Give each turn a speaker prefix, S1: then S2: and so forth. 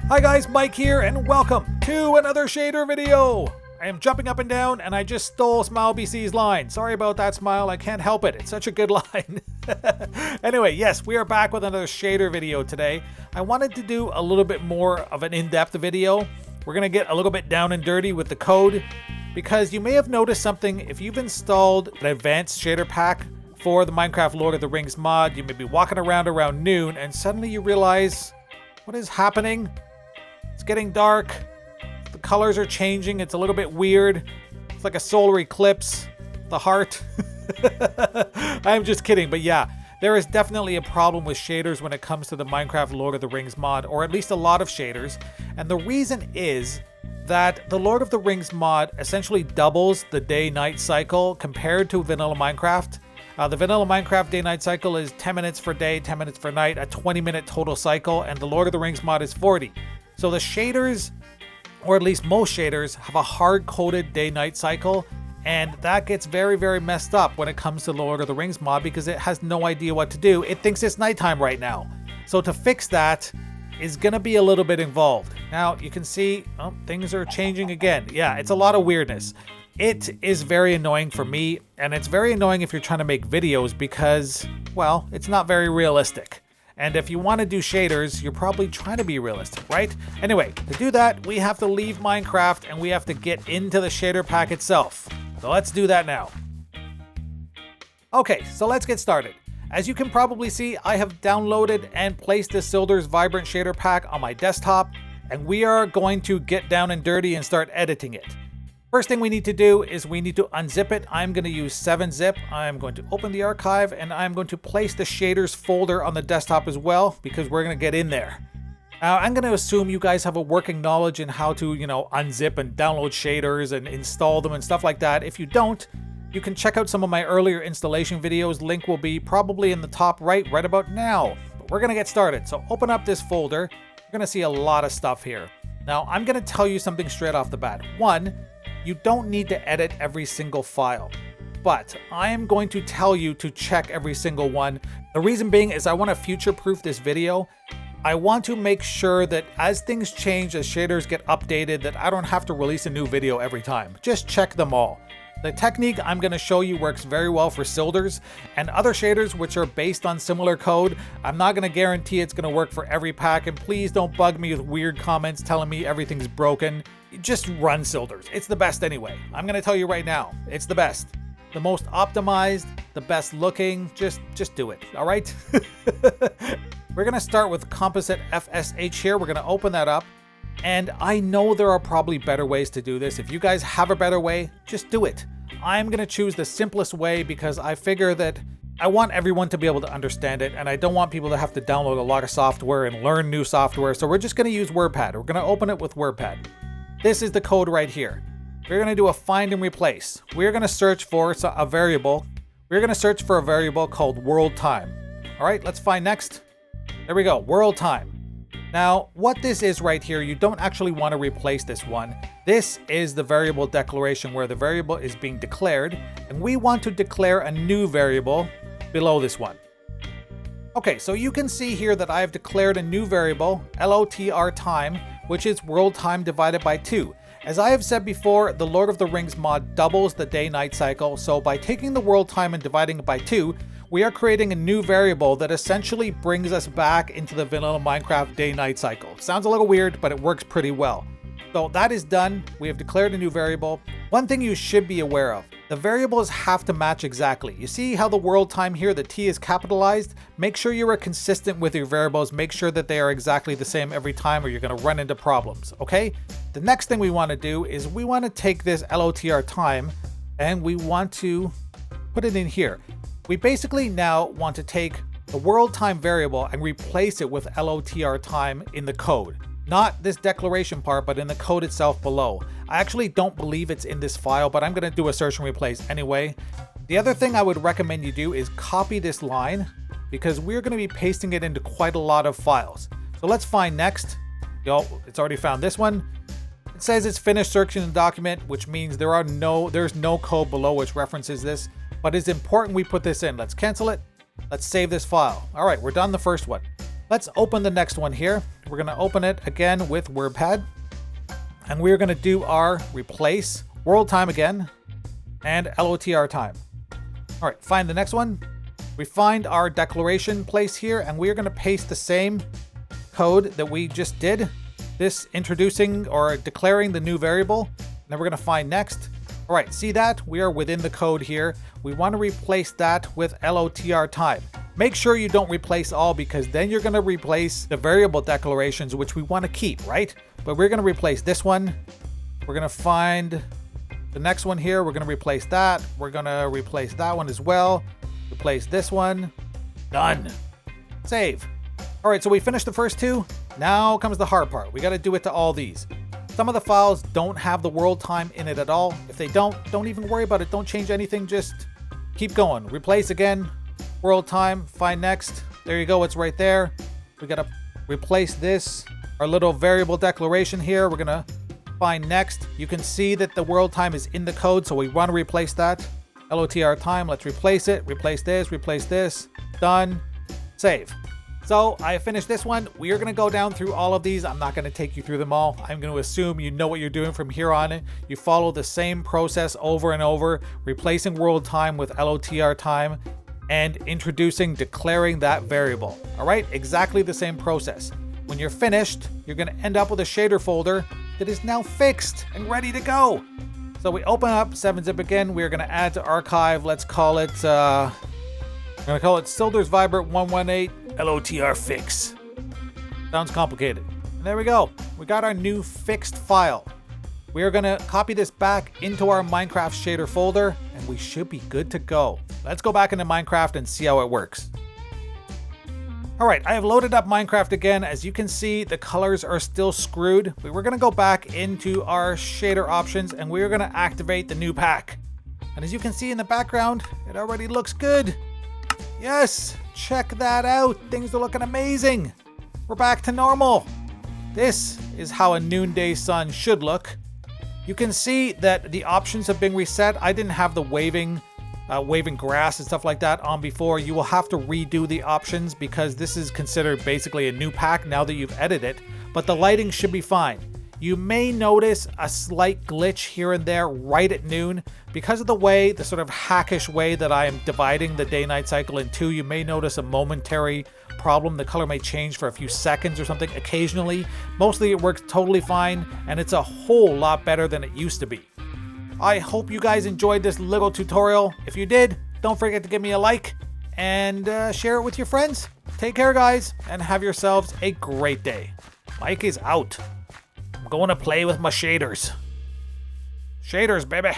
S1: Hi guys, Mike here, and welcome to another shader video. I am jumping up and down, and I just stole Smile BC's line. Sorry about that, Smile. I can't help it. It's such a good line. Anyway, yes, we are back with another shader video today. I wanted to do a little bit more of an in-depth video. We're going to get a little bit down and dirty with the code, because you may have noticed something. If you've installed an advanced shader pack for the Minecraft Lord of the Rings mod, you may be walking around noon, and suddenly you realize, what is happening? It's getting dark, the colors are changing, it's a little bit weird. It's like a solar eclipse, the heart. I'm just kidding, but yeah, there is definitely a problem with shaders when it comes to the Minecraft Lord of the Rings mod, or at least a lot of shaders. And the reason is that the Lord of the Rings mod essentially doubles the day-night cycle compared to vanilla Minecraft. The vanilla Minecraft day-night cycle is 10 minutes for day, 10 minutes for night, a 20-minute total cycle, and the Lord of the Rings mod is 40. So the shaders, or at least most shaders, have a hard-coded day-night cycle, and that gets very, very messed up when it comes to the Lord of the Rings mod because it has no idea what to do. It thinks it's nighttime right now. So to fix that is going to be a little bit involved. Now, you can see things are changing again. Yeah, it's a lot of weirdness. It is very annoying for me, and it's very annoying if you're trying to make videos because, well, it's not very realistic. And if you want to do shaders, you're probably trying to be realistic, right? Anyway, to do that, we have to leave Minecraft and we have to get into the shader pack itself. So let's do that now. Okay, so let's get started. As you can probably see, I have downloaded and placed the Sildur's Vibrant Shader Pack on my desktop, and we are going to get down and dirty and start editing it. First thing we need to do is we need to unzip it. I'm going to use 7-zip. I'm going to open the archive, and I'm going to place the shaders folder on the desktop as well, because we're going to get in there. Now, I'm going to assume you guys have a working knowledge in how to, unzip and download shaders and install them and stuff like that. If you don't, you can check out some of my earlier installation videos. Link will be probably in the top right about now. But we're going to get started. So open up this folder. You're going to see a lot of stuff here. Now, I'm going to tell you something straight off the bat. One, you don't need to edit every single file, but I am going to tell you to check every single one. The reason being is I want to future-proof this video. I want to make sure that as things change, as shaders get updated, that I don't have to release a new video every time. Just check them all. The technique I'm going to show you works very well for Sildur's and other shaders which are based on similar code. I'm not going to guarantee it's going to work for every pack, and please don't bug me with weird comments telling me everything's broken. Just run Sildur's. It's the best anyway. I'm going to tell you right now, it's the best. The most optimized, the best looking, just do it, all right? We're going to start with Composite FSH here. We're going to open that up. And I know there are probably better ways to do this. If you guys have a better way, just do it. I'm going to choose the simplest way because I figure that I want everyone to be able to understand it, and I don't want people to have to download a lot of software and learn new software. So we're just going to use WordPad. We're going to open it with WordPad. This is the code right here. We're going to do a find and replace. We're going to search for a variable. We're going to search for a variable called world time. All right, let's find next. There we go, world time. Now, what this is right here, you don't actually want to replace this one. This is the variable declaration where the variable is being declared, and we want to declare a new variable below this one. Okay, so you can see here that I have declared a new variable, LOTR time, which is world time divided by 2. As I have said before, the Lord of the Rings mod doubles the day-night cycle, so by taking the world time and dividing it by 2, we are creating a new variable that essentially brings us back into the vanilla Minecraft day-night cycle. Sounds a little weird, but it works pretty well. So that is done. We have declared a new variable. One thing you should be aware of, the variables have to match exactly. You see how the world time here, the T is capitalized? Make sure you are consistent with your variables. Make sure that they are exactly the same every time or you're going to run into problems, okay? The next thing we want to do is we want to take this LOTR time and we want to put it in here. We basically now want to take the world time variable and replace it with LOTR time in the code. Not this declaration part, but in the code itself below. I actually don't believe it's in this file, but I'm going to do a search and replace anyway. The other thing I would recommend you do is copy this line because we're going to be pasting it into quite a lot of files. So let's find next. It's already found this one. It says it's finished searching the document, which means there's no code below which references this, but it's important we put this in. Let's cancel it. Let's save this file. All right, we're done the first one. Let's open the next one here. We're going to open it again with WordPad, and we're going to do our replace world time again and LOTR time. All right, find the next one. We find our declaration place here, and we are going to paste the same code that we just did. This introducing or declaring the new variable. And then we're going to find next. All right, see that? We are within the code here. We want to replace that with LOTR time. Make sure you don't replace all, because then you're going to replace the variable declarations, which we want to keep, right? But we're going to replace this one. We're going to find the next one here. We're going to replace that. We're going to replace that one as well. Replace this one. Done. Save. All right, so we finished the first two. Now comes the hard part. We got to do it to all these. Some of the files don't have the world time in it at all. If they don't even worry about it. Don't change anything. Just keep going. Replace again. World time. Find next. There you go. It's right there. We got to replace this. Our little variable declaration here. We're going to find next. You can see that the world time is in the code, so we want to replace that. LOTR time. Let's replace it. Replace this. Replace this. Done. Save. So I finished this one. We are going to go down through all of these. I'm not going to take you through them all. I'm going to assume you know what you're doing from here on. You follow the same process over and over, replacing world time with LOTR time and introducing, declaring that variable. All right, exactly the same process. When you're finished, you're going to end up with a shader folder that is now fixed and ready to go. So we open up 7-zip again. We're going to add to archive. Let's call it, I'm going to call it Silders Vibrant 118 LOTR fix. Sounds complicated. And there we go. We got our new fixed file. We are going to copy this back into our Minecraft shader folder, and we should be good to go. Let's go back into Minecraft and see how it works. All right, I have loaded up Minecraft again. As you can see, the colors are still screwed. We're going to go back into our shader options, and we're going to activate the new pack. And as you can see in the background, it already looks good. Yes, check that out. Things are looking amazing. We're back to normal. This is how a noonday sun should look. You can see that the options have been reset. I didn't have the waving grass and stuff like that on before. You will have to redo the options because this is considered basically a new pack now that you've edited it, but the lighting should be fine. You may notice a slight glitch here and there right at noon. Because of the sort of hackish way that I am dividing the day-night cycle in two, you may notice a momentary problem. The color may change for a few seconds or something occasionally. Mostly it works totally fine, and it's a whole lot better than it used to be. I hope you guys enjoyed this little tutorial. If you did, don't forget to give me a like and share it with your friends. Take care, guys, and have yourselves a great day. Mike is out. I'm going to play with my shaders. Shaders, baby.